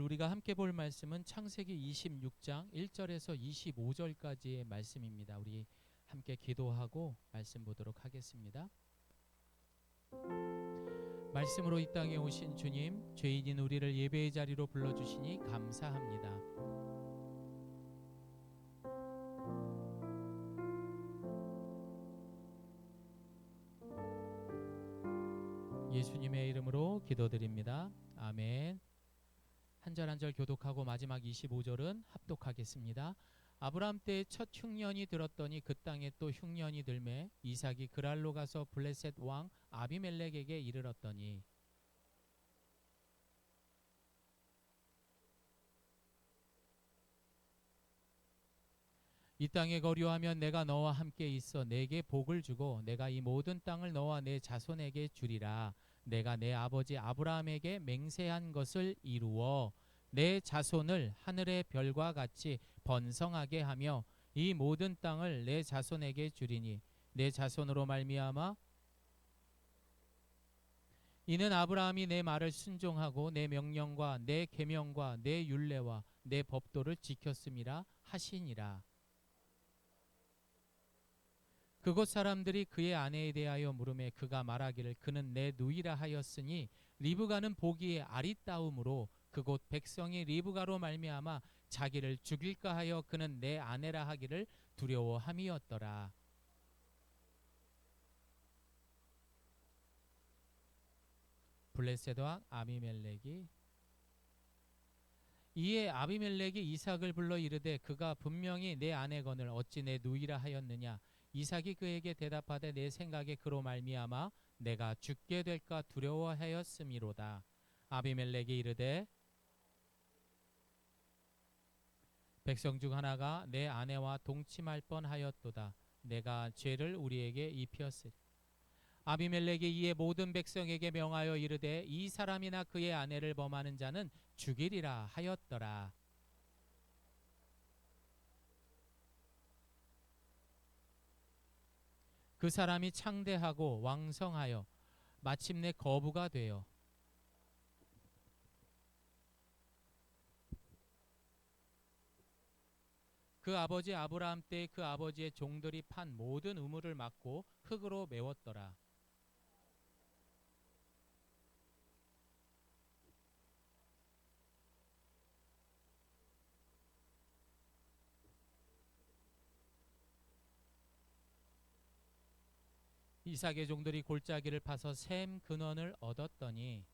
우리가 함께 볼 말씀은 창세기 26장 1절에서 25절까지의 말씀입니다. 우리 함께 기도하고 말씀 보도록 하겠습니다. 말씀으로 이 땅에 오신 주님, 죄인인 우리를 예배의 자리로 불러주시니 감사합니다. 예수님의 이름으로 기도드립니다. 아멘. 한 절 한 절 교독하고 마지막 25절은 합독하겠습니다. 아브라함 때에 첫 흉년이 들었더니 그 땅에 또 흉년이 들매 이삭이 그랄로 가서 블레셋 왕 아비멜렉에게 이르렀더니 이 땅에 거류하면 내가 너와 함께 있어 내게 복을 주고 내가 이 모든 땅을 너와 내 자손에게 주리라. 내가 내 아버지 아브라함에게 맹세한 것을 이루어 내 자손을 하늘의 별과 같이 번성하게 하며 이 모든 땅을 내 자손에게 주리니 내 자손으로 말미암아 이는 아브라함이 내 말을 순종하고 내 명령과 내 계명과 내 율례와 내 법도를 지켰음이라 하시니라. 그곳 사람들이 그의 아내에 대하여 물으매 그가 말하기를 그는 내 누이라 하였으니 리브가는 보기에 아리따움으로 그곳 백성이 리브가로 말미암아 자기를 죽일까 하여 그는 내 아내라 하기를 두려워함이었더라. 블레셋 왕 아비멜렉이 이에 아비멜렉이 이삭을 불러 이르되 그가 분명히 내 아내거늘 어찌 내 누이라 하였느냐. 이삭이 그에게 대답하되 내 생각에 그로 말미암아 내가 죽게 될까 두려워하였음이로다. 아비멜렉이 이르되 백성 중 하나가 내 아내와 동침할 뻔하였도다. 내가 죄를 우리에게 입혔으리. 아비멜렉이 이에 모든 백성에게 명하여 이르되 이 사람이나 그의 아내를 범하는 자는 죽이리라 하였더라. 그 사람이 창대하고 왕성하여 마침내 거부가 되어 그 아버지 아브라함 때에 그 아버지의 종들이 판 모든 우물을 막고 흙으로 메웠더라. 이삭의 종들이 골짜기를 파서 샘 근원을 얻었더니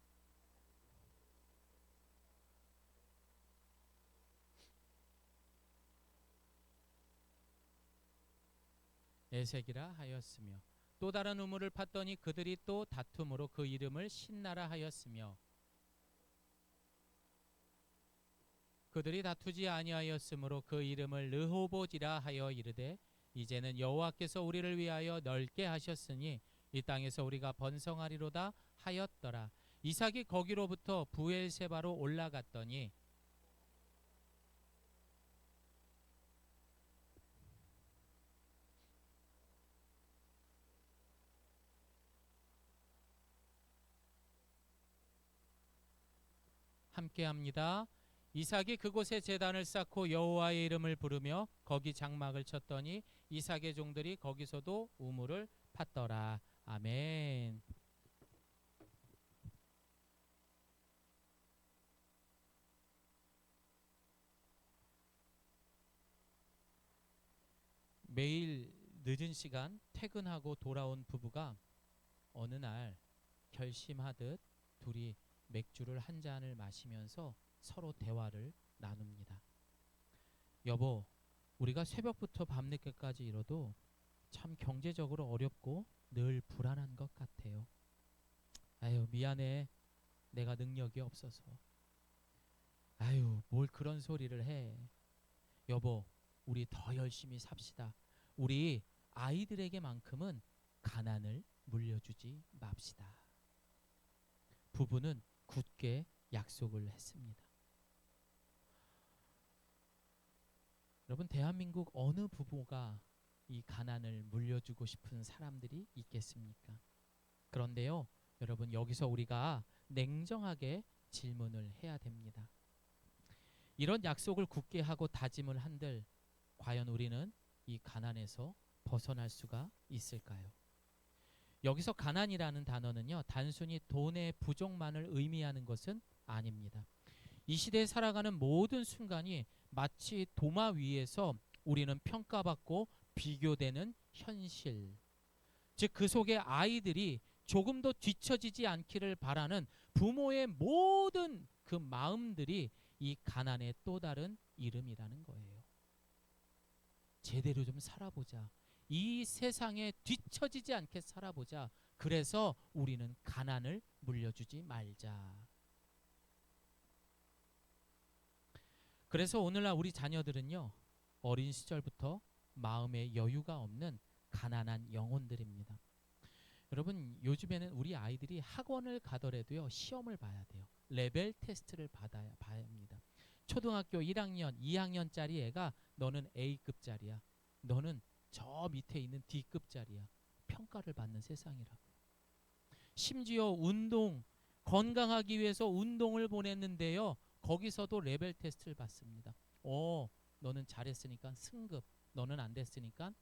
에색이라 하였으며 또 다른 우물을 팠더니 그들이 또 다툼으로 그 이름을 신나라 하였으며 그들이 다투지 아니하였으므로 그 이름을 르호보지라 하여 이르되 이제는 여호와께서 우리를 위하여 넓게 하셨으니 이 땅에서 우리가 번성하리로다 하였더라. 이삭이 거기로부터 부엘세바로 올라갔더니 함께합니다. 이삭이 그곳에 제단을 쌓고 여호와의 이름을 부르며 거기 장막을 쳤더니 이삭의 종들이 거기서도 우물을 팠더라. 아멘. 매일 늦은 시간 퇴근하고 돌아온 부부가 어느 날 결심하듯 둘이 맥주를 한 잔을 마시면서 서로 대화를 나눕니다. 여보, 우리가 새벽부터 밤늦게까지 일어도 참 경제적으로 어렵고 늘 불안한 것 같아요. 아유, 미안해. 내가 능력이 없어서. 아유, 뭘 그런 소리를 해. 여보, 우리 더 열심히 삽시다. 우리 아이들에게만큼은 가난을 물려주지 맙시다. 부부는 굳게 약속을 했습니다. 여러분, 대한민국 어느 부부가 이 가난을 물려주고 싶은 사람들이 있겠습니까? 그런데요, 여러분, 여기서 우리가 냉정하게 질문을 해야 됩니다. 이런 약속을 굳게 하고 다짐을 한들 과연 우리는 이 가난에서 벗어날 수가 있을까요? 여기서 가난이라는 단어는요, 단순히 돈의 부족만을 의미하는 것은 아닙니다. 이 시대에 살아가는 모든 순간이 마치 도마 위에서 우리는 평가받고 비교되는 현실, 즉 그 속에 아이들이 조금도 뒤처지지 않기를 바라는 부모의 모든 그 마음들이 이 가난의 또 다른 이름이라는 거예요. 제대로 좀 살아보자. 이 세상에 뒤처지지 않게 살아보자. 그래서 우리는 가난을 물려주지 말자. 그래서 오늘날 우리 자녀들은요, 어린 시절부터 마음에 여유가 없는 가난한 영혼들입니다. 여러분, 요즘에는 우리 아이들이 학원을 가더라도요, 시험을 봐야 돼요. 레벨 테스트를 봐야 합니다. 초등학교 1학년, 2학년짜리 애가 너는 A급짜리야. 너는 저 밑에 있는 D급짜리야. 평가를 받는 세상이라고. 심지어 운동, 건강하기 위해서 운동을 보냈는데요, 거기서도 레벨 테스트를 받습니다. 너는 잘했으니까 승급, 너는 안 됐으니까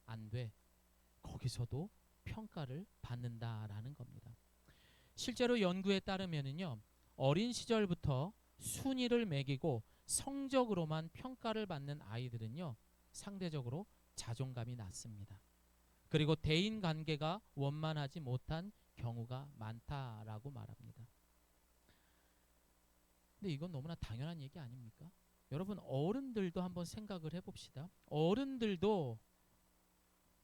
안 돼. 거기서도 평가를 받는다라는 겁니다. 실제로 연구에 따르면은요, 어린 시절부터 순위를 매기고 성적으로만 평가를 받는 아이들은요, 상대적으로 자존감이 낮습니다. 그리고 대인 관계가 원만하지 못한 경우가 많다라고 말합니다. 근데 이건 너무나 당연한 얘기 아닙니까? 여러분, 어른들도 한번 생각을 해봅시다. 어른들도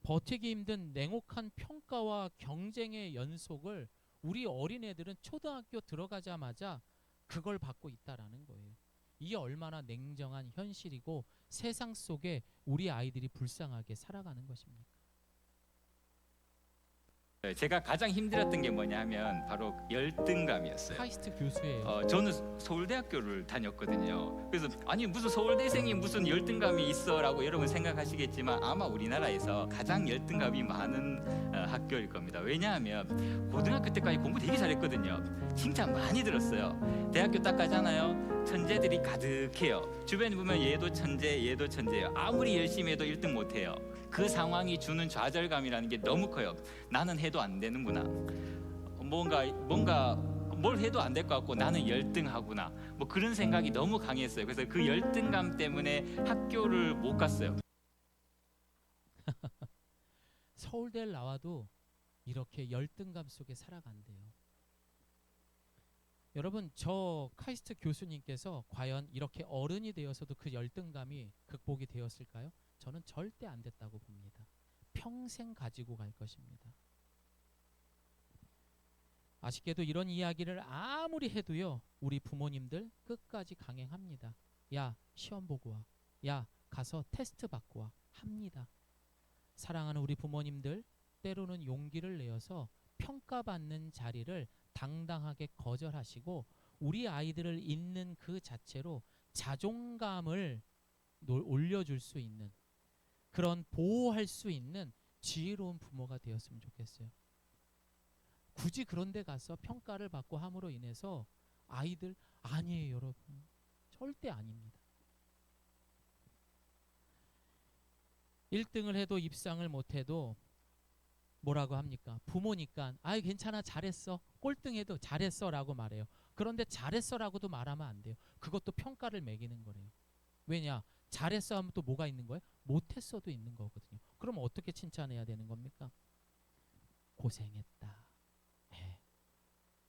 버티기 힘든 냉혹한 평가와 경쟁의 연속을 우리 어린애들은 초등학교 들어가자마자 그걸 받고 있다라는 거예요. 이게 얼마나 냉정한 현실이고 세상 속에 우리 아이들이 불쌍하게 살아가는 것입니까? 제가 가장 힘들었던 게 뭐냐면 바로 열등감이었어요. 카이스트 교수예요. 저는 서울대학교를 다녔거든요. 그래서 아니 무슨 서울대생이 무슨 열등감이 있어라고 여러분 생각하시겠지만 아마 우리나라에서 가장 열등감이 많은 학교일 겁니다. 왜냐하면 고등학교 때까지 공부 되게 잘했거든요. 칭찬 많이 들었어요. 대학교 딱 가잖아요. 천재들이 가득해요. 주변에 보면 얘도 천재, 얘도 천재예요. 아무리 열심히 해도 1등 못해요. 그 상황이 주는 좌절감이라는 게 너무 커요. 나는 해도 안 되는구나. 뭔가 뭘 해도 안 될 것 같고 나는 열등하구나. 뭐 그런 생각이 너무 강했어요. 그래서 그 열등감 때문에 학교를 못 갔어요. 서울대를 나와도 이렇게 열등감 속에 살아간대요. 여러분, 저 카이스트 교수님께서 과연 이렇게 어른이 되어서도 그 열등감이 극복이 되었을까요? 저는 절대 안 됐다고 봅니다. 평생 가지고 갈 것입니다. 아쉽게도 이런 이야기를 아무리 해도요, 우리 부모님들 끝까지 강행합니다. 야, 시험 보고 와. 야, 가서 테스트 받고 와. 합니다. 사랑하는 우리 부모님들, 때로는 용기를 내어서 평가받는 자리를 당당하게 거절하시고 우리 아이들을 잇는 그 자체로 자존감을 올려줄 수 있는, 그런 보호할 수 있는 지혜로운 부모가 되었으면 좋겠어요. 굳이 그런 데 가서 평가를 받고 함으로 인해서 아이들, 아니에요 여러분, 절대 아닙니다. 1등을 해도 입상을 못해도 뭐라고 합니까? 부모니까 아이 괜찮아 잘했어, 꼴등해도 잘했어 라고 말해요. 그런데 잘했어 라고도 말하면 안 돼요. 그것도 평가를 매기는 거래요. 왜냐? 잘했어 하면 또 뭐가 있는 거예요? 못했어도 있는 거거든요. 그럼 어떻게 칭찬해야 되는 겁니까? 고생했다. 네.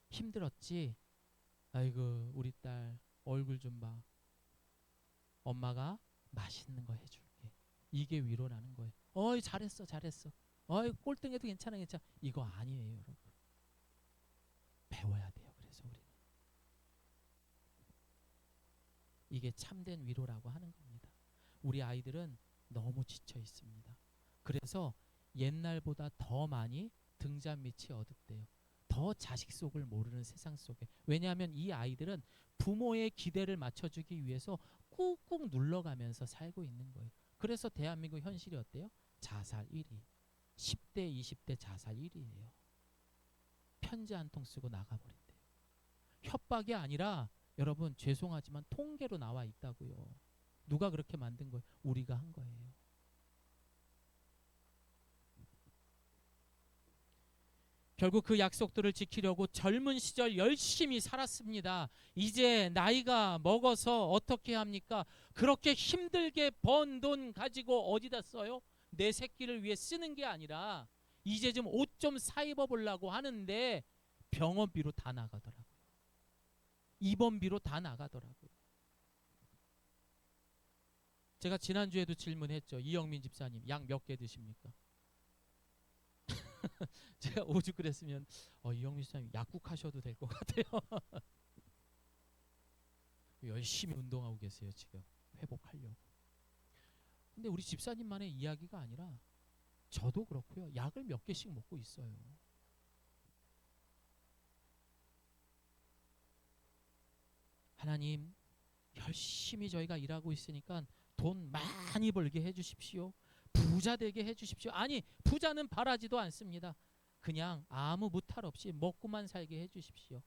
힘들었지? 아이고 우리 딸 얼굴 좀 봐. 엄마가 맛있는 거 해줄게. 이게 위로라는 거예요. 어이 잘했어 잘했어. 어이 꼴등해도 괜찮아 괜찮아. 이거 아니에요 여러분. 배워야 돼요. 그래서 우리는 이게 참된 위로라고 하는 겁니다. 우리 아이들은 너무 지쳐 있습니다. 그래서 옛날보다 더 많이 등잔 밑이 어둡대요. 더 자식 속을 모르는 세상 속에. 왜냐하면 이 아이들은 부모의 기대를 맞춰주기 위해서 꾹꾹 눌러가면서 살고 있는 거예요. 그래서 대한민국 현실이 어때요? 자살 1위. 10대, 20대 자살 1위예요. 편지 한 통 쓰고 나가버린대요. 협박이 아니라 여러분 죄송하지만 통계로 나와 있다고요. 누가 그렇게 만든 거예요? 우리가 한 거예요. 결국 그 약속들을 지키려고 젊은 시절 열심히 살았습니다. 이제 나이가 먹어서 어떻게 합니까? 그렇게 힘들게 번 돈 가지고 어디다 써요? 내 새끼를 위해 쓰는 게 아니라 이제 좀 옷 좀 사 입어보려고 하는데 병원비로 다 나가더라고요. 입원비로 다 나가더라고요. 제가 지난주에도 질문했죠. 이영민 집사님, 약 몇 개 드십니까? 제가 오죽 그랬으면 이영민 집사님 약국하셔도 될 것 같아요. 열심히 운동하고 계세요. 지금 회복하려고. 근데 우리 집사님만의 이야기가 아니라 저도 그렇고요. 약을 몇 개씩 먹고 있어요. 하나님, 열심히 저희가 일하고 있으니까 돈 많이 벌게 해주십시오. 부자 되게 해주십시오. 아니, 부자는 바라지도 않습니다. 그냥 아무 무탈 없이 먹고만 살게 해주십시오.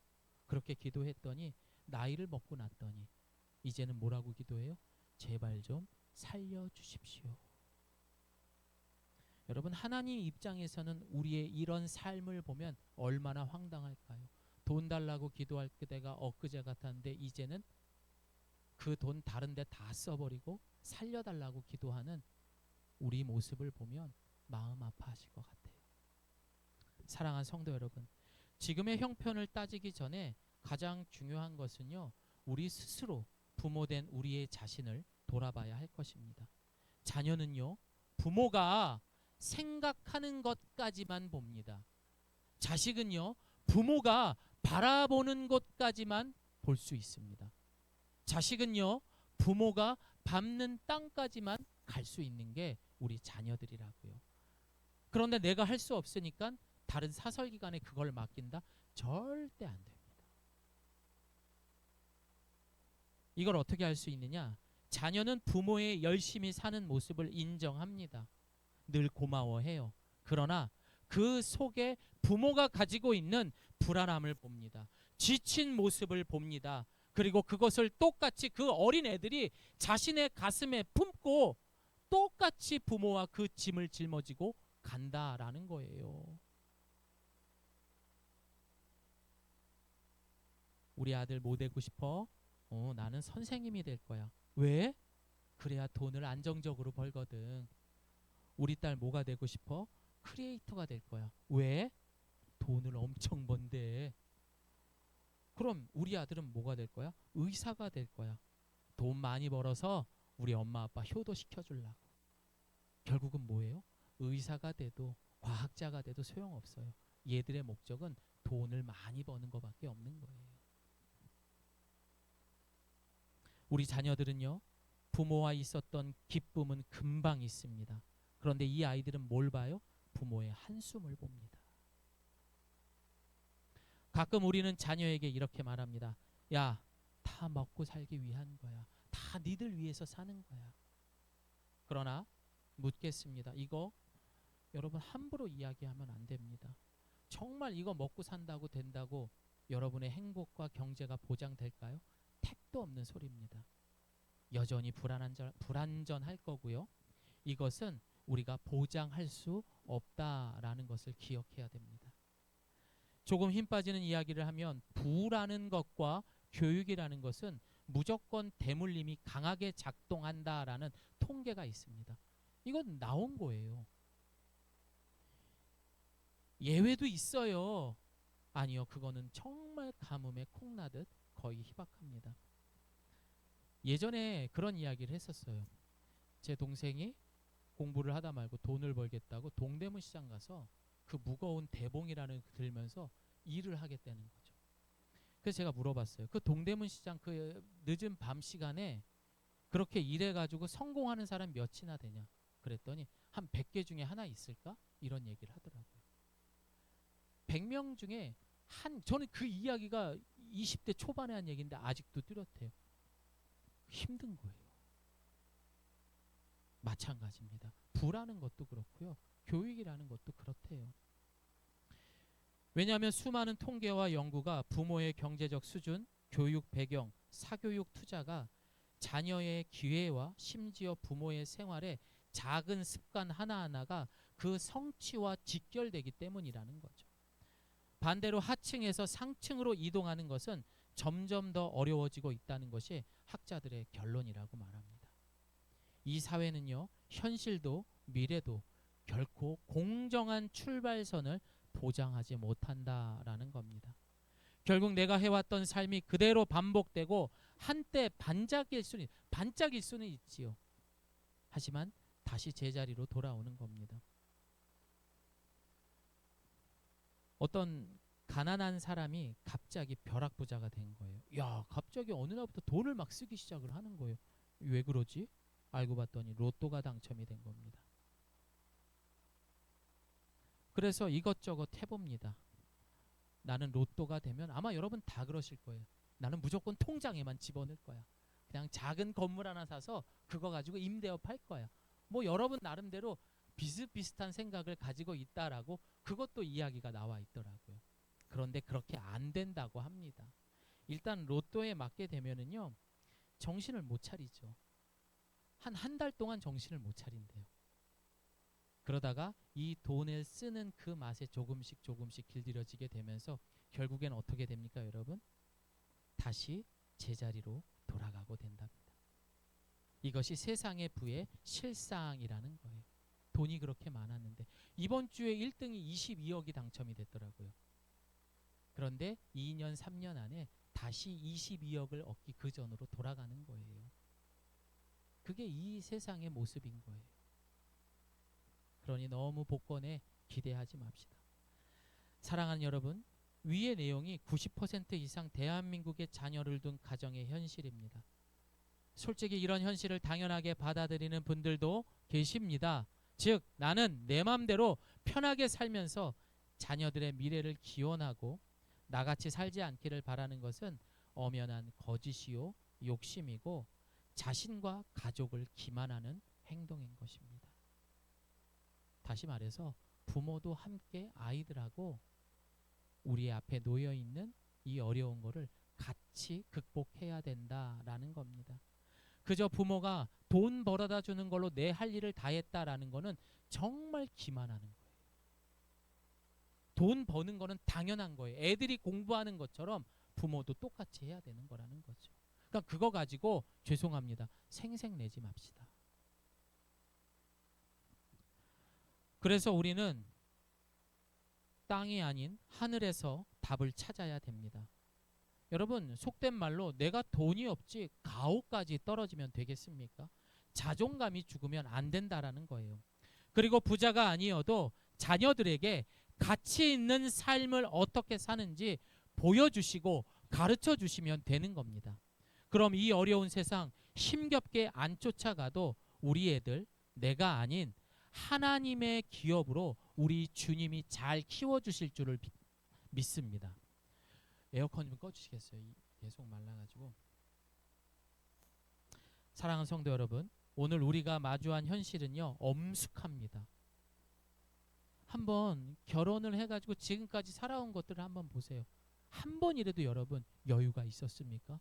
그렇게 기도했더니 나이를 먹고 났더니 이제는 뭐라고 기도해요? 제발 좀 살려주십시오. 여러분, 하나님 입장에서는 우리의 이런 삶을 보면 얼마나 황당할까요? 돈 달라고 기도할 때가 엊그제 같았는데 이제는 그 돈 다른 데 다 써버리고 살려달라고 기도하는 우리 모습을 보면 마음 아파하실 것 같아요. 사랑하는 성도 여러분, 지금의 형편을 따지기 전에 가장 중요한 것은요, 우리 스스로 부모된 우리의 자신을 돌아봐야 할 것입니다. 자녀는요, 부모가 생각하는 것까지만 봅니다. 자식은요, 부모가 바라보는 것까지만 볼 수 있습니다. 자식은요, 부모가 밟는 땅까지만 갈 수 있는 게 우리 자녀들이라고요. 그런데 내가 할 수 없으니까 다른 사설기관에 그걸 맡긴다? 절대 안 됩니다. 이걸 어떻게 할 수 있느냐? 자녀는 부모의 열심히 사는 모습을 인정합니다. 늘 고마워해요. 그러나 그 속에 부모가 가지고 있는 불안함을 봅니다. 지친 모습을 봅니다. 그리고 그것을 똑같이 그 어린 애들이 자신의 가슴에 품고 똑같이 부모와 그 짐을 짊어지고 간다라는 거예요. 우리 아들 뭐 되고 싶어? 나는 선생님이 될 거야. 왜? 그래야 돈을 안정적으로 벌거든. 우리 딸 뭐가 되고 싶어? 크리에이터가 될 거야. 왜? 돈을 엄청 번대. 그럼 우리 아들은 뭐가 될 거야? 의사가 될 거야. 돈 많이 벌어서 우리 엄마 아빠 효도시켜 주려고. 결국은 뭐예요? 의사가 돼도 과학자가 돼도 소용없어요. 얘들의 목적은 돈을 많이 버는 것밖에 없는 거예요. 우리 자녀들은요, 부모와 있었던 기쁨은 금방 있습니다. 그런데 이 아이들은 뭘 봐요? 부모의 한숨을 봅니다. 가끔 우리는 자녀에게 이렇게 말합니다. 야, 다 먹고 살기 위한 거야. 다 니들 위해서 사는 거야. 그러나 묻겠습니다. 이거 여러분 함부로 이야기하면 안 됩니다. 정말 이거 먹고 산다고 된다고 여러분의 행복과 경제가 보장될까요? 택도 없는 소리입니다. 여전히 불안전할 거고요. 이것은 우리가 보장할 수 없다라는 것을 기억해야 됩니다. 조금 힘 빠지는 이야기를 하면 부라는 것과 교육이라는 것은 무조건 대물림이 강하게 작동한다라는 통계가 있습니다. 이건 나온 거예요. 예외도 있어요. 아니요, 그거는 정말 가뭄에 콩나듯 거의 희박합니다. 예전에 그런 이야기를 했었어요. 제 동생이 공부를 하다 말고 돈을 벌겠다고 동대문 시장 가서 그 무거운 대봉이라는 거 들면서 일을 하겠다는 거죠. 그래서 제가 물어봤어요. 그 동대문 시장 그 늦은 밤 시간에 그렇게 일해가지고 성공하는 사람 몇이나 되냐? 그랬더니 한 100개 중에 하나 있을까? 이런 얘기를 하더라고요. 100명 중에 저는 그 이야기가 20대 초반에 한 얘기인데 아직도 뚜렷해요. 힘든 거예요. 마찬가지입니다. 부라는 것도 그렇고요. 교육이라는 것도 그렇대요. 왜냐하면 수많은 통계와 연구가 부모의 경제적 수준, 교육 배경, 사교육 투자가 자녀의 기회와 심지어 부모의 생활에 작은 습관 하나하나가 그 성취와 직결되기 때문이라는 거죠. 반대로 하층에서 상층으로 이동하는 것은 점점 더 어려워지고 있다는 것이 학자들의 결론이라고 말합니다. 이 사회는요, 현실도 미래도 결코 공정한 출발선을 보장하지 못한다라는 겁니다. 결국 내가 해왔던 삶이 그대로 반복되고 한때 반짝일 수는 있지요. 하지만 다시 제자리로 돌아오는 겁니다. 어떤 가난한 사람이 갑자기 벼락부자가 된 거예요. 야, 갑자기 어느 날부터 돈을 막 쓰기 시작을 하는 거예요. 왜 그러지? 알고 봤더니 로또가 당첨이 된 겁니다. 그래서 이것저것 해봅니다. 나는 로또가 되면 아마 여러분 다 그러실 거예요. 나는 무조건 통장에만 집어넣을 거야. 그냥 작은 건물 하나 사서 그거 가지고 임대업 할 거야. 뭐 여러분 나름대로 비슷비슷한 생각을 가지고 있다라고 그것도 이야기가 나와 있더라고요. 그런데 그렇게 안 된다고 합니다. 일단 로또에 맞게 되면은요, 정신을 못 차리죠. 한 달 동안 정신을 못 차린대요. 그러다가 이 돈을 쓰는 그 맛에 조금씩 길들여지게 되면서 결국엔 어떻게 됩니까, 여러분? 다시 제자리로 돌아가고 된답니다. 이것이 세상의 부의 실상이라는 거예요. 돈이 그렇게 많았는데 이번 주에 1등이 22억이 당첨이 됐더라고요. 그런데 2년 3년 안에 다시 22억을 얻기 그 전으로 돌아가는 거예요. 그게 이 세상의 모습인 거예요. 그러니 너무 복권에 기대하지 맙시다. 사랑하는 여러분, 위의 내용이 90% 이상 대한민국의 자녀를 둔 가정의 현실입니다. 솔직히 이런 현실을 당연하게 받아들이는 분들도 계십니다. 즉, 나는 내 맘대로 편하게 살면서 자녀들의 미래를 기원하고 나같이 살지 않기를 바라는 것은 엄연한 거짓이요 욕심이고 자신과 가족을 기만하는 행동인 것입니다. 다시 말해서 부모도 함께 아이들하고 우리 앞에 놓여 있는 이 어려운 거를 같이 극복해야 된다라는 겁니다. 그저 부모가 돈 벌어다 주는 걸로 내 할 일을 다 했다라는 거는 정말 기만하는 거예요. 돈 버는 거는 당연한 거예요. 애들이 공부하는 것처럼 부모도 똑같이 해야 되는 거라는 거죠. 그러니까 그거 가지고 죄송합니다. 생색내지 맙시다. 그래서 우리는 땅이 아닌 하늘에서 답을 찾아야 됩니다. 여러분, 속된 말로 내가 돈이 없지 가오까지 떨어지면 되겠습니까? 자존감이 죽으면 안 된다라는 거예요. 그리고 부자가 아니어도 자녀들에게 가치 있는 삶을 어떻게 사는지 보여주시고 가르쳐 주시면 되는 겁니다. 그럼 이 어려운 세상 힘겹게 안 쫓아가도 우리 애들 내가 아닌 하나님의 기업으로 우리 주님이 잘 키워주실 줄을 믿습니다. 에어컨 좀 꺼주시겠어요? 계속 말라가지고. 사랑하는 성도 여러분, 오늘 우리가 마주한 현실은요 엄숙합니다. 한번 결혼을 해가지고 지금까지 살아온 것들을 한번 보세요. 한 번이라도 여러분 여유가 있었습니까?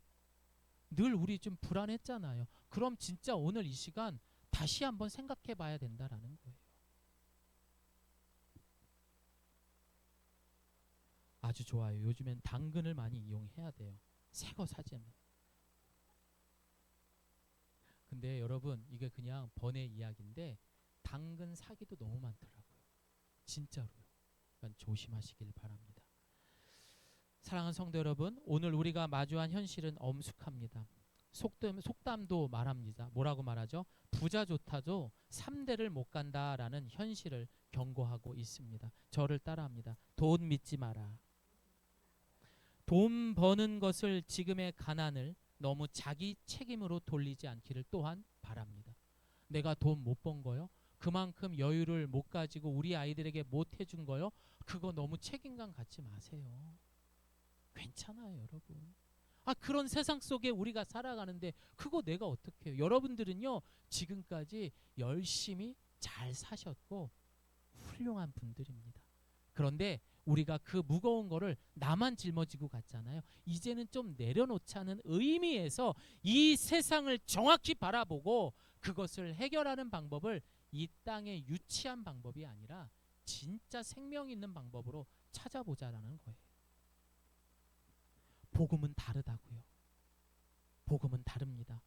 늘 우리 좀 불안했잖아요. 그럼 진짜 오늘 이 시간 다시 한번 생각해 봐야 된다라는 거예요. 아주 좋아요. 요즘엔 당근을 많이 이용해야 돼요. 새 거 사자면. 근데 여러분 이게 그냥 번외 이야기인데 당근 사기도 너무 많더라고요. 진짜로요. 그러니까 조심하시길 바랍니다. 사랑하는 성도 여러분, 오늘 우리가 마주한 현실은 엄숙합니다. 속담도 말합니다. 뭐라고 말하죠? 부자 좋다도 3대를 못 간다라는 현실을 경고하고 있습니다. 저를 따라합니다. 돈 믿지 마라. 돈 버는 것을 지금의 가난을 너무 자기 책임으로 돌리지 않기를 또한 바랍니다. 내가 돈 못 번 거요? 그만큼 여유를 못 가지고 우리 아이들에게 못 해준 거요? 그거 너무 책임감 갖지 마세요. 괜찮아요, 여러분. 그런 세상 속에 우리가 살아가는데 그거 내가 어떻게 해요? 여러분들은요 지금까지 열심히 잘 사셨고 훌륭한 분들입니다. 그런데 우리가 그 무거운 거를 나만 짊어지고 갔잖아요. 이제는 좀 내려놓자는 의미에서 이 세상을 정확히 바라보고 그것을 해결하는 방법을 이 땅에 유치한 방법이 아니라 진짜 생명 있는 방법으로 찾아보자라는 거예요. 복음은 다르다고요. 복음은 다릅니다.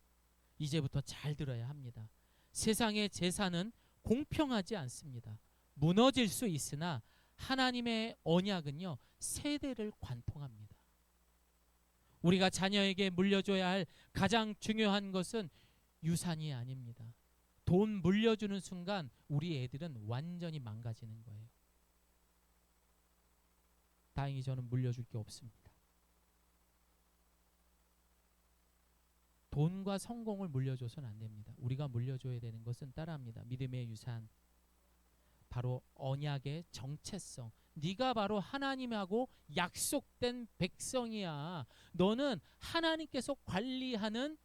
이제부터 잘 들어야 합니다. 세상의 제사는 공평하지 않습니다. 무너질 수 있으나 하나님의 언약은요, 세대를 관통합니다. 우리가 자녀에게 물려줘야 할 가장 중요한 것은 유산이 아닙니다. 돈 물려주는 순간 우리 애들은 완전히 망가지는 거예요. 다행히 저는 물려줄 게 없습니다. 돈과 성공을 물려줘서는 안 됩니다. 우리가 물려줘야 되는 것은 따라합니다. 믿음의 유산, 바로 언약의 정체성. 네가 바로 하나님하고 약속된 백성이야. 너는 하나님께서 관리하는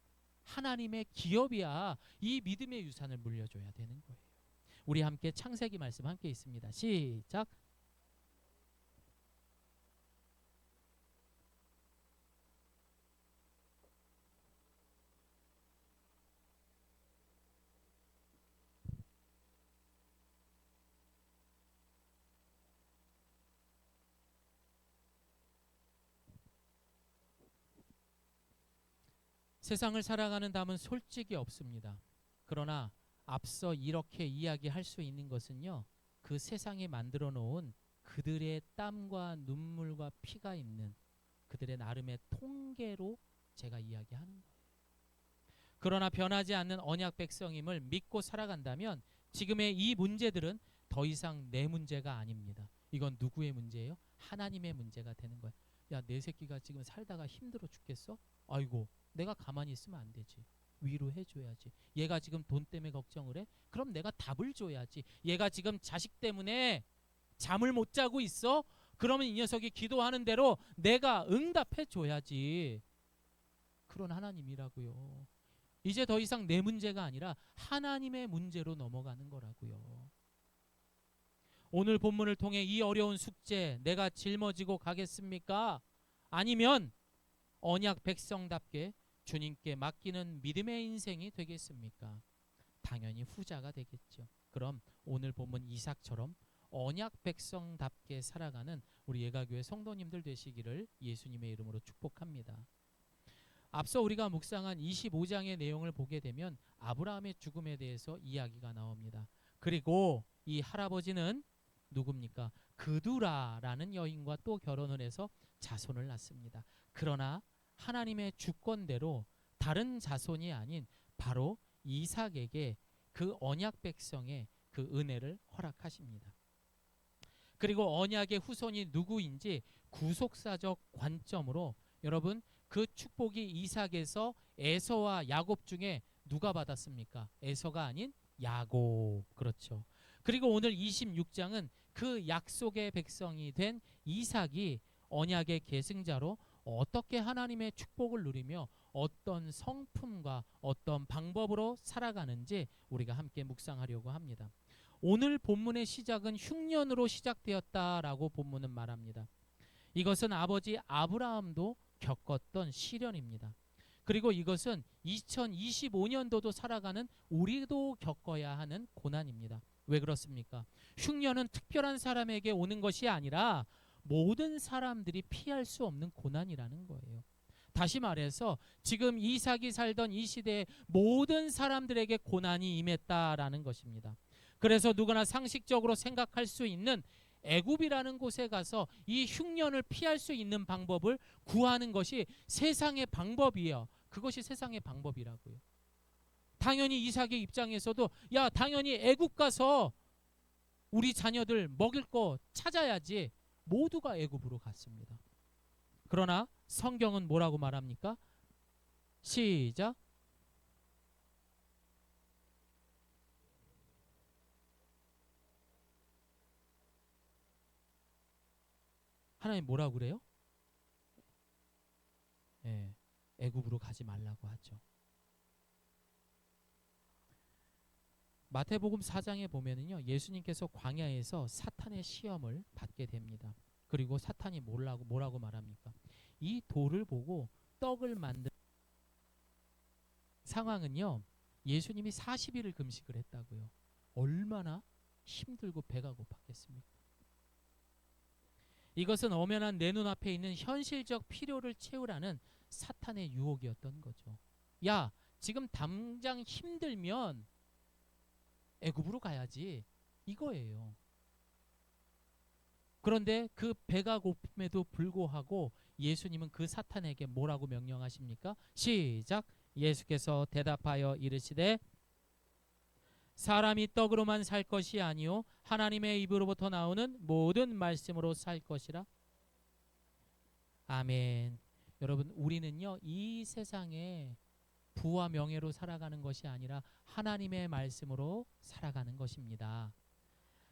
하나님의 기업이야. 이 믿음의 유산을 물려줘야 되는 거예요. 우리 함께 창세기 말씀 함께 있습니다. 시작. 세상을 살아가는 답은 솔직히 없습니다. 그러나 앞서 이렇게 이야기할 수 있는 것은요, 그 세상에 만들어 놓은 그들의 땀과 눈물과 피가 있는 그들의 나름의 통계로 제가 이야기하는 거예요. 그러나 변하지 않는 언약 백성임을 믿고 살아간다면 지금의 이 문제들은 더 이상 내 문제가 아닙니다. 이건 누구의 문제예요? 하나님의 문제가 되는 거예요. 야, 내 새끼가 지금 살다가 힘들어 죽겠어? 아이고, 내가 가만히 있으면 안 되지. 위로해줘야지. 얘가 지금 돈 때문에 걱정을 해? 그럼 내가 답을 줘야지. 얘가 지금 자식 때문에 잠을 못 자고 있어? 그러면 이 녀석이 기도하는 대로 내가 응답해줘야지. 그런 하나님이라고요. 이제 더 이상 내 문제가 아니라 하나님의 문제로 넘어가는 거라고요. 오늘 본문을 통해 이 어려운 숙제 내가 짊어지고 가겠습니까? 아니면 언약 백성답게 주님께 맡기는 믿음의 인생이 되겠습니까? 당연히 후자가 되겠죠. 그럼 오늘 본문 이삭처럼 언약 백성답게 살아가는 우리 예가교회 성도님들 되시기를 예수님의 이름으로 축복합니다. 앞서 우리가 묵상한 25장의 내용을 보게 되면 아브라함의 죽음에 대해서 이야기가 나옵니다. 그리고 이 할아버지는 누굽니까? 그두라라는 여인과 또 결혼을 해서 자손을 낳습니다. 그러나 하나님의 주권대로 다른 자손이 아닌 바로 이삭에게 그 언약 백성의 그 은혜를 허락하십니다. 그리고 언약의 후손이 누구인지 구속사적 관점으로 여러분, 그 축복이 이삭에서 에서와 야곱 중에 누가 받았습니까? 에서가 아닌 야곱. 그렇죠. 그리고 오늘 26장은 그 약속의 백성이 된 이삭이 언약의 계승자로 어떻게 하나님의 축복을 누리며 어떤 성품과 어떤 방법으로 살아가는지 우리가 함께 묵상하려고 합니다. 오늘 본문의 시작은 흉년으로 시작되었다라고 본문은 말합니다. 이것은 아버지 아브라함도 겪었던 시련입니다. 그리고 이것은 2025년도도 살아가는 우리도 겪어야 하는 고난입니다. 왜 그렇습니까? 흉년은 특별한 사람에게 오는 것이 아니라 모든 사람들이 피할 수 없는 고난이라는 거예요. 다시 말해서 지금 이삭이 살던 이 시대에 모든 사람들에게 고난이 임했다라는 것입니다. 그래서 누구나 상식적으로 생각할 수 있는 애굽이라는 곳에 가서 이 흉년을 피할 수 있는 방법을 구하는 것이 세상의 방법이에요. 그것이 세상의 방법이라고요. 당연히 이삭의 입장에서도 야, 당연히 애굽 가서 우리 자녀들 먹일 거 찾아야지. 모두가 애굽으로 갔습니다. 그러나 성경은 뭐라고 말합니까? 시작. 하나님 뭐라고 그래요? 예, 애굽으로 가지 말라고 하죠. 마태복음 4장에 보면은요, 예수님께서 광야에서 사탄의 시험을 받게 됩니다. 그리고 사탄이 뭐라고 말합니까? 이 돌을 보고 떡을 만든 상황은요. 예수님이 40일을 금식을 했다고요. 얼마나 힘들고 배가 고팠겠습니까? 이것은 엄연한 내 눈앞에 있는 현실적 필요를 채우라는 사탄의 유혹이었던 거죠. 야, 지금 당장 힘들면 애굽으로 가야지. 이거예요. 그런데 그 배가 고픔에도 불구하고 예수님은 그 사탄에게 뭐라고 명령하십니까? 시작. 예수께서 대답하여 이르시되 사람이 떡으로만 살 것이 아니요 하나님의 입으로부터 나오는 모든 말씀으로 살 것이라. 아멘. 여러분, 우리는요 이 세상에 부와 명예로 살아가는 것이 아니라 하나님의 말씀으로 살아가는 것입니다.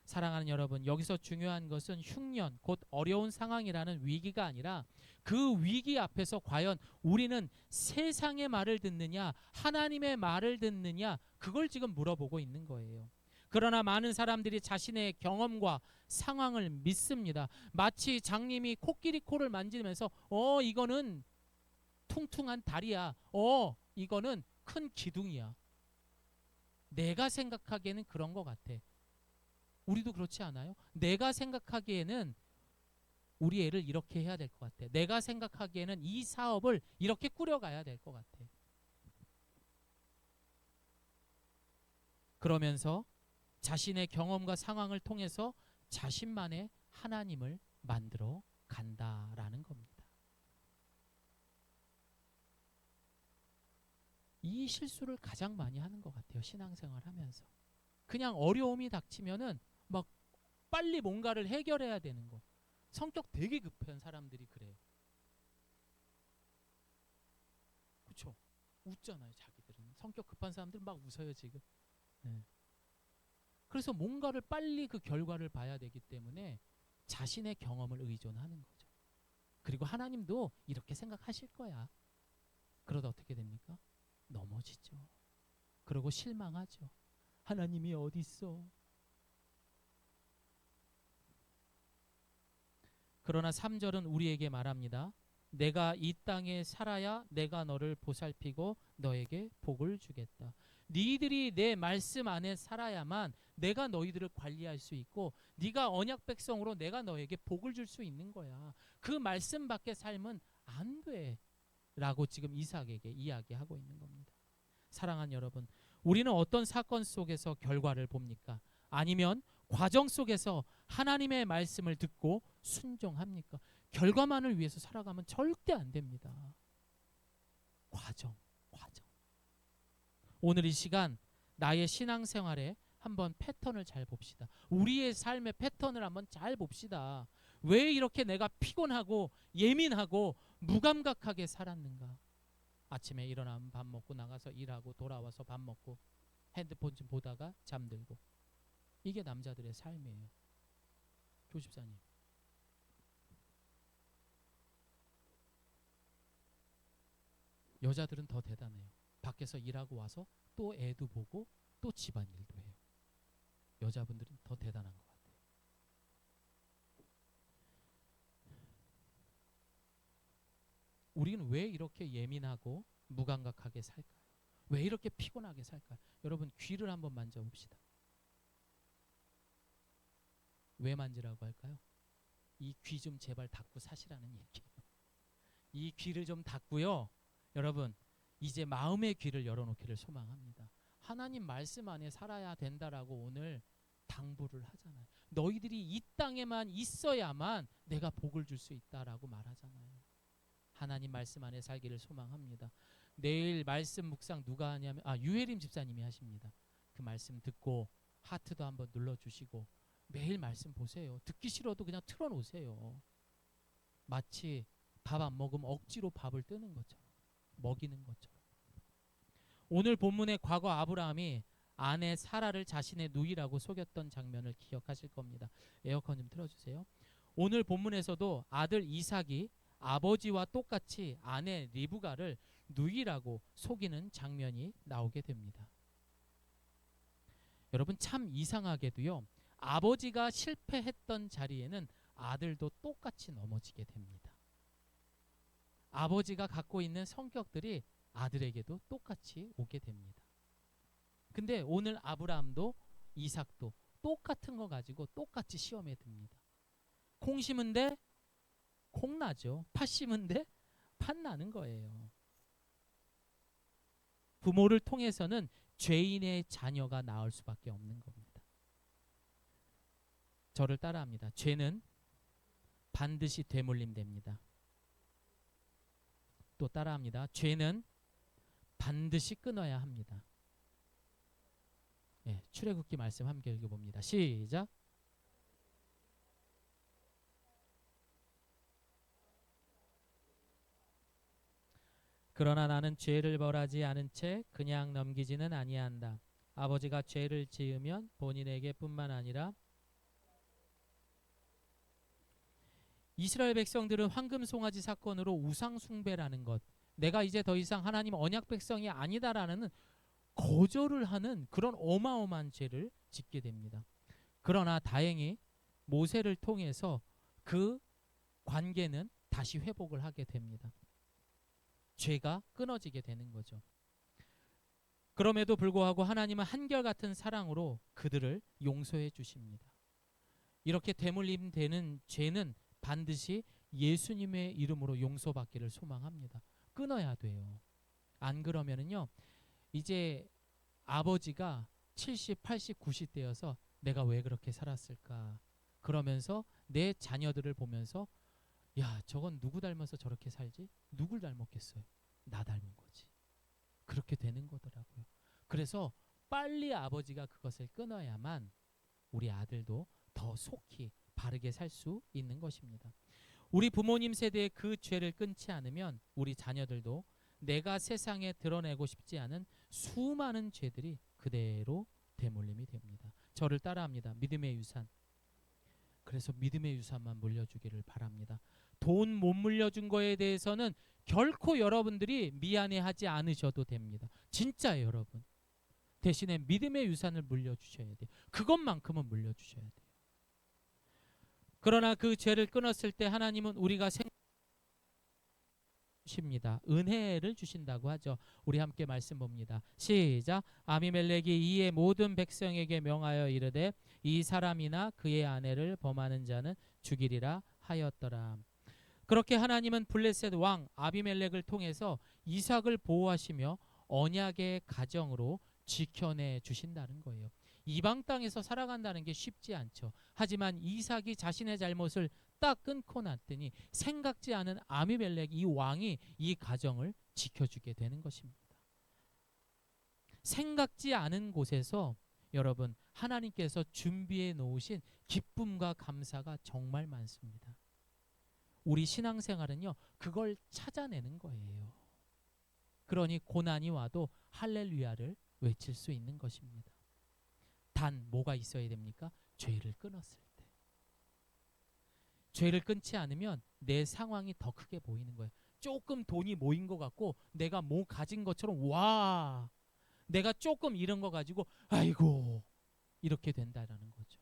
사랑하는 여러분, 여기서 중요한 것은 흉년, 곧 어려운 상황이라는 위기가 아니라 그 위기 앞에서 과연 우리는 세상의 말을 듣느냐 하나님의 말을 듣느냐, 그걸 지금 물어보고 있는 거예요. 그러나 많은 사람들이 자신의 경험과 상황을 믿습니다. 마치 장님이 코끼리 코를 만지면서 이거는 퉁퉁한 다리야, 이거는 큰 기둥이야. 내가 생각하기에는 그런 것 같아. 우리도 그렇지 않아요? 내가 생각하기에는 우리 애를 이렇게 해야 될 것 같아. 내가 생각하기에는 이 사업을 이렇게 꾸려가야 될 것 같아. 그러면서 자신의 경험과 상황을 통해서 자신만의 하나님을 만들어 간다라는 겁니다. 이 실수를 가장 많이 하는 것 같아요. 신앙생활 하면서. 그냥 어려움이 닥치면은 막 빨리 뭔가를 해결해야 되는 거. 성격 되게 급한 사람들이 그래요. 그렇죠? 웃잖아요, 자기들은. 성격 급한 사람들 막 웃어요, 지금. 네. 그래서 뭔가를 빨리 그 결과를 봐야 되기 때문에 자신의 경험을 의존하는 거죠. 그리고 하나님도 이렇게 생각하실 거야. 그러다 어떻게 됩니까? 넘어지죠. 그리고 실망하죠. 하나님이 어디 있어? 그러나 3절은 우리에게 말합니다. 내가 이 땅에 살아야 내가 너를 보살피고 너에게 복을 주겠다. 너희들이 내 말씀 안에 살아야만 내가 너희들을 관리할 수 있고 네가 언약 백성으로 내가 너에게 복을 줄 수 있는 거야. 그 말씀 밖의 삶은 안 돼. 라고 지금 이삭에게 이야기하고 있는 겁니다. 사랑하는 여러분, 우리는 어떤 사건 속에서 결과를 봅니까? 아니면 과정 속에서 하나님의 말씀을 듣고 순종합니까? 결과만을 위해서 살아가면 절대 안 됩니다. 과정. 오늘 이 시간 나의 신앙생활에 한번 패턴을 잘 봅시다. 우리의 삶의 패턴을 한번 잘 봅시다. 왜 이렇게 내가 피곤하고 예민하고 무감각하게 살았는가? 아침에 일어나면 밥 먹고 나가서 일하고 돌아와서 밥 먹고 핸드폰 좀 보다가 잠들고. 이게 남자들의 삶이에요. 교집사님. 여자들은 더 대단해요. 밖에서 일하고 와서 또 애도 보고 또 집안일도 해요. 여자분들은 더 대단한 것 같아요. 우리는 왜 이렇게 예민하고 무감각하게 살까요? 왜 이렇게 피곤하게 살까요? 여러분, 귀를 한번 만져봅시다. 왜 만지라고 할까요? 이 귀 좀 제발 닫고 사시라는 얘기예요. 이 귀를 좀 닫고요. 여러분, 이제 마음의 귀를 열어놓기를 소망합니다. 하나님 말씀 안에 살아야 된다라고 오늘 당부를 하잖아요. 너희들이 이 땅에만 있어야만 내가 복을 줄 수 있다라고 말하잖아요. 하나님 말씀 안에 살기를 소망합니다. 내일 말씀 묵상 누가 하냐면 유혜림 집사님이 하십니다. 그 말씀 듣고 하트도 한번 눌러주시고 매일 말씀 보세요. 듣기 싫어도 그냥 틀어놓으세요. 마치 밥 안 먹으면 억지로 밥을 뜨는 것처럼, 먹이는 것처럼. 오늘 본문의 과거 아브라함이 아내 사라를 자신의 누이라고 속였던 장면을 기억하실 겁니다. 에어컨 좀 틀어주세요. 오늘 본문에서도 아들 이삭이 아버지와 똑같이 아내 리브가를 누이라고 속이는 장면이 나오게 됩니다. 여러분, 참 이상하게도요, 아버지가 실패했던 자리에는 아들도 똑같이 넘어지게 됩니다. 아버지가 갖고 있는 성격들이 아들에게도 똑같이 오게 됩니다. 근데 오늘 아브라함도 이삭도 똑같은 거 가지고 똑같이 시험에 듭니다. 콩 심은데 콩 나죠. 팥 심은데 팥 나는 거예요. 부모를 통해서는 죄인의 자녀가 나올 수밖에 없는 겁니다. 저를 따라합니다. 죄는 반드시 되물림됩니다. 또 따라합니다. 죄는 반드시 끊어야 합니다. 네, 출애굽기 말씀 함께 읽어봅니다. 시작. 그러나 나는 죄를 벌하지 않은 채 그냥 넘기지는 아니한다. 아버지가 죄를 지으면 본인에게 뿐만 아니라 이스라엘 백성들은 황금 송아지 사건으로 우상 숭배라는 것, 내가 이제 더 이상 하나님 언약 백성이 아니다라는 거절을 하는 그런 어마어마한 죄를 짓게 됩니다. 그러나 다행히 모세를 통해서 그 관계는 다시 회복을 하게 됩니다. 죄가 끊어지게 되는 거죠. 그럼에도 불구하고 하나님은 한결같은 사랑으로 그들을 용서해 주십니다. 이렇게 되물림되는 죄는 반드시 예수님의 이름으로 용서받기를 소망합니다. 끊어야 돼요. 안 그러면은요, 이제 아버지가 70, 80, 90대여서 내가 왜 그렇게 살았을까? 그러면서 내 자녀들을 보면서 야, 저건 누구 닮아서 저렇게 살지? 누굴 닮았겠어요? 나 닮은 거지. 그렇게 되는 거더라고요. 그래서 빨리 아버지가 그것을 끊어야만 우리 아들도 더 속히 바르게 살 수 있는 것입니다. 우리 부모님 세대의 그 죄를 끊지 않으면 우리 자녀들도 내가 세상에 드러내고 싶지 않은 수많은 죄들이 그대로 대물림이 됩니다. 저를 따라합니다. 믿음의 유산. 그래서 믿음의 유산만 물려주기를 바랍니다. 돈 못 물려준 거에 대해서는 결코 여러분들이 미안해하지 않으셔도 됩니다. 진짜예요, 여러분. 대신에 믿음의 유산을 물려주셔야 돼요. 그것만큼은 물려주셔야 돼요. 그러나 그 죄를 끊었을 때 하나님은 우리가 주십니다. 은혜를 주신다고 하죠. 우리 함께 말씀 봅니다. 시작. 아비멜렉이 이에 모든 백성에게 명하여 이르되 이 사람이나 그의 아내를 범하는 자는 죽이리라 하였더라. 그렇게 하나님은 블레셋 왕 아비멜렉을 통해서 이삭을 보호하시며 언약의 가정으로 지켜내 주신다는 거예요. 이방 땅에서 살아간다는 게 쉽지 않죠. 하지만 이삭이 자신의 잘못을 딱 끊고 났더니 생각지 않은 아비멜렉 이 왕이 이 가정을 지켜주게 되는 것입니다. 생각지 않은 곳에서 여러분 하나님께서 준비해 놓으신 기쁨과 감사가 정말 많습니다. 우리 신앙생활은요, 그걸 찾아내는 거예요. 그러니 고난이 와도 할렐루야를 외칠 수 있는 것입니다. 단 뭐가 있어야 됩니까? 죄를 끊었을 때. 죄를 끊지 않으면 내 상황이 더 크게 보이는 거예요. 조금 돈이 모인 것 같고 내가 뭐 가진 것처럼 와, 내가 조금 잃은 거 가지고 아이고 이렇게 된다라는 거죠.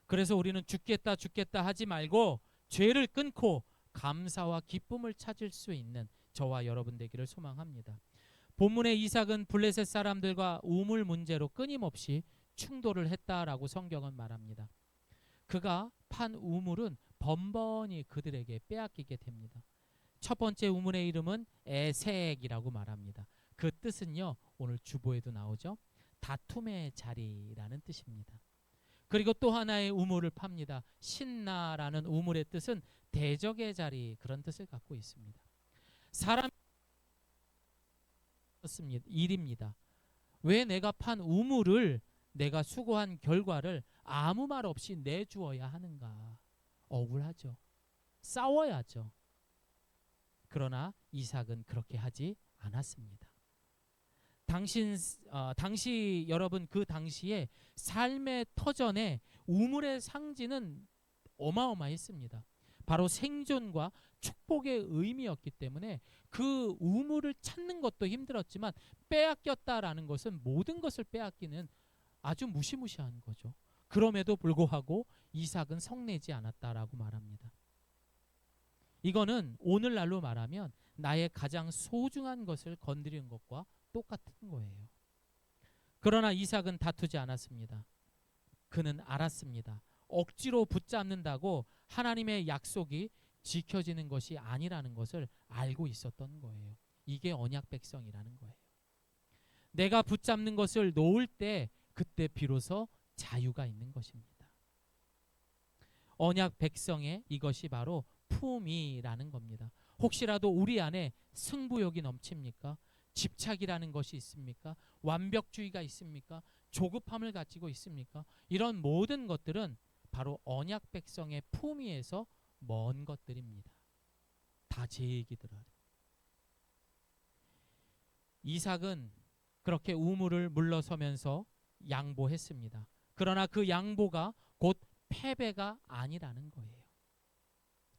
그래서 우리는 죽겠다 하지 말고 죄를 끊고 감사와 기쁨을 찾을 수 있는 저와 여러분 되기를 소망합니다. 본문의 이삭은 블레셋 사람들과 우물 문제로 끊임없이 충돌을 했다라고 성경은 말합니다. 그가 판 우물은 번번이 그들에게 빼앗기게 됩니다. 첫 번째 우물의 이름은 에색이라고 말합니다. 그 뜻은요, 오늘 주보에도 나오죠. 다툼의 자리라는 뜻입니다. 그리고 또 하나의 우물을 팝니다. 신나라는 우물의 뜻은 대적의 자리, 그런 뜻을 갖고 있습니다. 사람 일입니다. 왜 내가 판 우물을, 내가 수고한 결과를 아무 말 없이 내주어야 하는가? 억울하죠. 싸워야죠. 그러나 이삭은 그렇게 하지 않았습니다. 당시 여러분 그 당시에 삶의 터전에 우물의 상징은 어마어마했습니다. 바로 생존과 축복의 의미였기 때문에 그 우물을 찾는 것도 힘들었지만 빼앗겼다라는 것은 모든 것을 빼앗기는 아주 무시무시한 거죠. 그럼에도 불구하고 이삭은 성내지 않았다라고 말합니다. 이거는 오늘날로 말하면 나의 가장 소중한 것을 건드린 것과 똑같은 거예요. 그러나 이삭은 다투지 않았습니다. 그는 알았습니다. 억지로 붙잡는다고 하나님의 약속이 지켜지는 것이 아니라는 것을 알고 있었던 거예요. 이게 언약 백성이라는 거예요. 내가 붙잡는 것을 놓을 때 그때 비로소 자유가 있는 것입니다. 언약 백성의 이것이 바로 품위라는 겁니다. 혹시라도 우리 안에 승부욕이 넘칩니까? 집착이라는 것이 있습니까? 완벽주의가 있습니까? 조급함을 가지고 있습니까? 이런 모든 것들은 바로 언약 백성의 품위에서 먼 것들입니다. 다 제 얘기들은. 이삭은 그렇게 우물을 물러서면서 양보했습니다. 그러나 그 양보가 곧 패배가 아니라는 거예요.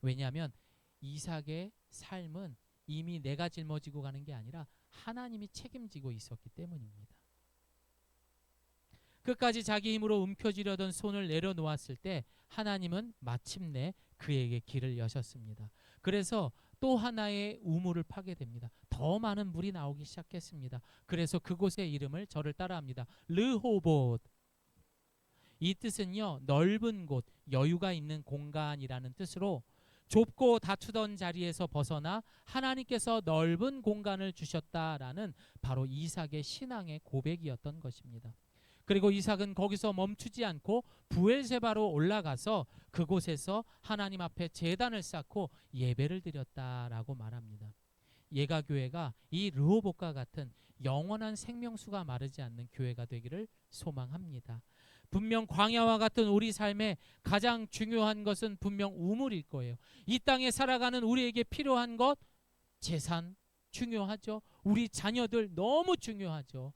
왜냐하면 이삭의 삶은 이미 내가 짊어지고 가는 게 아니라 하나님이 책임지고 있었기 때문입니다. 끝까지 자기 힘으로 움켜쥐려던 손을 내려놓았을 때 하나님은 마침내 그에게 길을 여셨습니다. 그래서 또 하나의 우물을 파게 됩니다. 더 많은 물이 나오기 시작했습니다. 그래서 그곳의 이름을 저를 따라합니다. 르호봇. 이 뜻은요, 넓은 곳, 여유가 있는 공간이라는 뜻으로 좁고 다투던 자리에서 벗어나 하나님께서 넓은 공간을 주셨다라는 바로 이삭의 신앙의 고백이었던 것입니다. 그리고 이삭은 거기서 멈추지 않고 부엘세바로 올라가서 그곳에서 하나님 앞에 제단을 쌓고 예배를 드렸다라고 말합니다. 예가교회가 이 르호봇과 같은 영원한 생명수가 마르지 않는 교회가 되기를 소망합니다. 분명 광야와 같은 우리 삶에 가장 중요한 것은 분명 우물일 거예요. 이 땅에 살아가는 우리에게 필요한 것, 재산 중요하죠. 우리 자녀들 너무 중요하죠.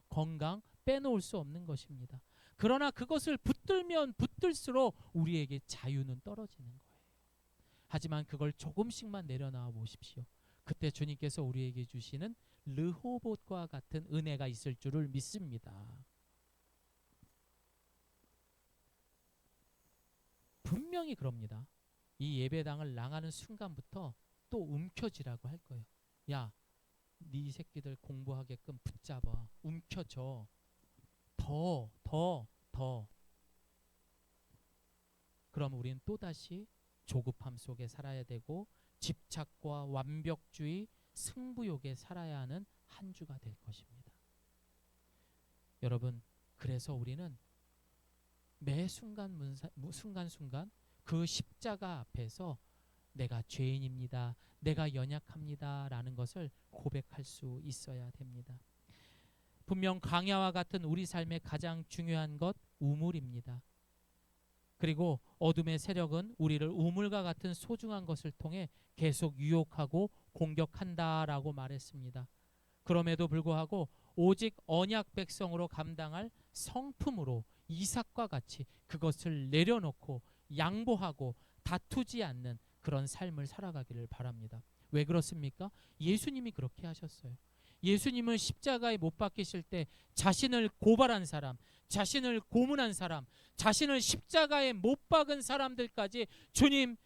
건강 빼놓을 수 없는 것입니다. 그러나 그것을 붙들면 붙들수록 우리에게 자유는 떨어지는 거예요. 하지만 그걸 조금씩만 내려놔 보십시오. 그때 주님께서 우리에게 주시는 르호봇과 같은 은혜가 있을 줄을 믿습니다. 분명히 그럽니다. 이 예배당을 나가는 순간부터 또 움켜쥐라고 할 거예요. 야, 네 새끼들 공부하게끔 붙잡아. 움켜줘. 더. 그럼 우리는 또다시 조급함 속에 살아야 되고 집착과 완벽주의, 승부욕에 살아야 하는 한 주가 될 것입니다. 여러분, 그래서 우리는 매 순간순간 그 십자가 앞에서 내가 죄인입니다. 내가 연약합니다. 라는 것을 고백할 수 있어야 됩니다. 분명 광야와 같은 우리 삶의 가장 중요한 것 우물입니다. 그리고 어둠의 세력은 우리를 우물과 같은 소중한 것을 통해 계속 유혹하고 공격한다라고 말했습니다. 그럼에도 불구하고 오직 언약 백성으로 감당할 성품으로 이삭과 같이 그것을 내려놓고 양보하고 다투지 않는 그런 삶을 살아가기를 바랍니다. 왜 그렇습니까? 예수님이 그렇게 하셨어요. 예수님은 십자가에 못 박히실 때 자신을 고발한 사람, 자신을 고문한 사람, 자신을 십자가에 못 박은 사람들까지 주님,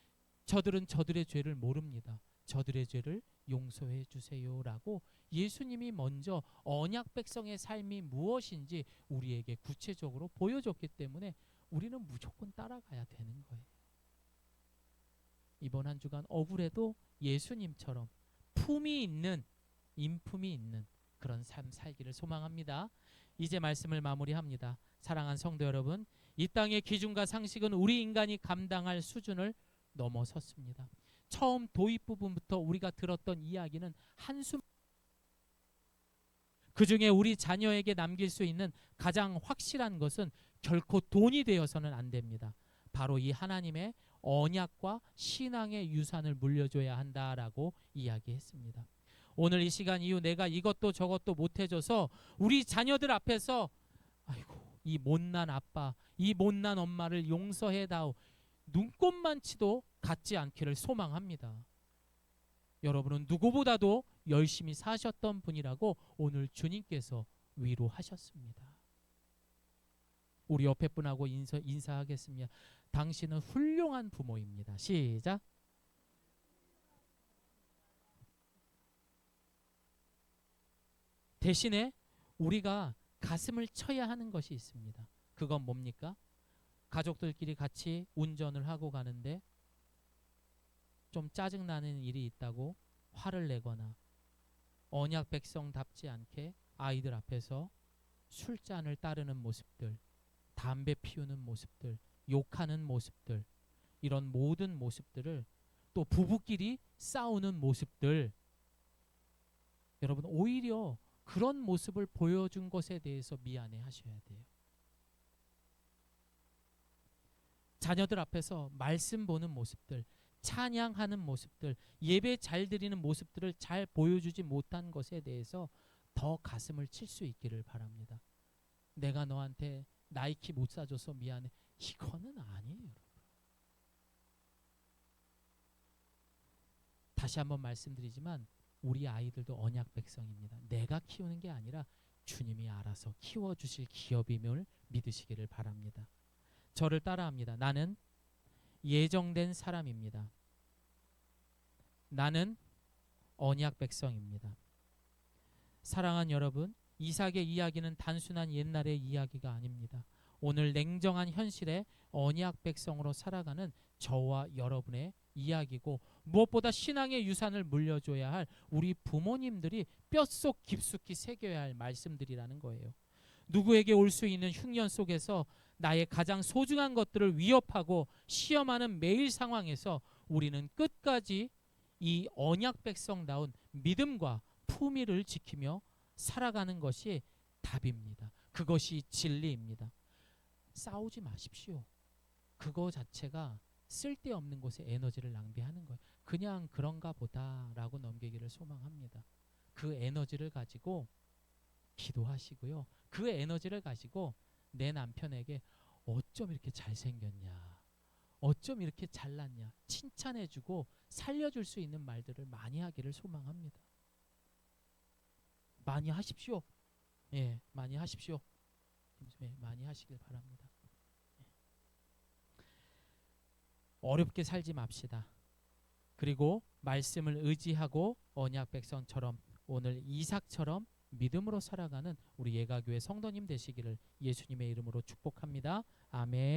저들은 저들의 죄를 모릅니다. 저들의 죄를 용서해 주세요라고 예수님이 먼저 언약 백성의 삶이 무엇인지 우리에게 구체적으로 보여줬기 때문에 우리는 무조건 따라가야 되는 거예요. 이번 한 주간 억울해도 예수님처럼 품이 있는, 인품이 있는 그런 삶 살기를 소망합니다. 이제 말씀을 마무리합니다. 사랑하는 성도 여러분, 이 땅의 기준과 상식은 우리 인간이 감당할 수준을 넘어섰습니다. 처음 도입 부분부터 우리가 들었던 이야기는 한숨. 그 중에 우리 자녀에게 남길 수 있는 가장 확실한 것은 결코 돈이 되어서는 안 됩니다. 바로 이 하나님의 언약과 신앙의 유산을 물려줘야 한다라고 이야기했습니다. 오늘 이 시간 이후 내가 이것도 저것도 못해줘서 우리 자녀들 앞에서 아이고 이 못난 아빠, 이 못난 엄마를 용서해다오, 눈꼽만 치도 갖지 않기를 소망합니다. 여러분은 누구보다도 열심히 사셨던 분이라고 오늘 주님께서 위로하셨습니다. 우리 옆에 분하고 인사하겠습니다. 당신은 훌륭한 부모입니다. 시작. 대신에 우리가 가슴을 쳐야 하는 것이 있습니다. 그건 뭡니까? 가족들끼리 같이 운전을 하고 가는데 좀 짜증나는 일이 있다고 화를 내거나 언약 백성답지 않게 아이들 앞에서 술잔을 따르는 모습들, 담배 피우는 모습들, 욕하는 모습들, 이런 모든 모습들을, 또 부부끼리 싸우는 모습들, 여러분 오히려 그런 모습을 보여준 것에 대해서 미안해 하셔야 돼요. 자녀들 앞에서 말씀 보는 모습들, 찬양하는 모습들, 예배 잘 드리는 모습들을 잘 보여주지 못한 것에 대해서 더 가슴을 칠 수 있기를 바랍니다. 내가 너한테 나이키 못 사줘서 미안해. 이거는 아니에요, 여러분. 다시 한번 말씀드리지만 우리 아이들도 언약 백성입니다. 내가 키우는 게 아니라 주님이 알아서 키워주실 기업임을 믿으시기를 바랍니다. 저를 따라합니다. 나는 예정된 사람입니다. 나는 언약 백성입니다. 사랑하는 여러분, 이삭의 이야기는 단순한 옛날의 이야기가 아닙니다. 오늘 냉정한 현실에 언약 백성으로 살아가는 저와 여러분의 이야기고, 무엇보다 신앙의 유산을 물려줘야 할 우리 부모님들이 뼛속 깊숙이 새겨야 할 말씀들이라는 거예요. 누구에게 올 수 있는 흉년 속에서 나의 가장 소중한 것들을 위협하고 시험하는 매일 상황에서 우리는 끝까지 이 언약 백성다운 믿음과 품위를 지키며 살아가는 것이 답입니다. 그것이 진리입니다. 싸우지 마십시오. 그거 자체가 쓸데없는 곳에 에너지를 낭비하는 거예요. 그냥 그런가 보다라고 넘기기를 소망합니다. 그 에너지를 가지고 기도하시고요. 그 에너지를 가지고 내 남편에게 어쩜 이렇게 잘생겼냐, 어쩜 이렇게 잘났냐 칭찬해주고 살려줄 수 있는 말들을 많이 하기를 소망합니다. 많이 하십시오. 예, 많이 하십시오. 예, 많이 하시길 바랍니다. 예. 어렵게 살지 맙시다. 그리고 말씀을 의지하고 언약 백성처럼 오늘 이삭처럼 믿음으로 살아가는 우리 예가교회 성도님 되시기를 예수님의 이름으로 축복합니다. 아멘.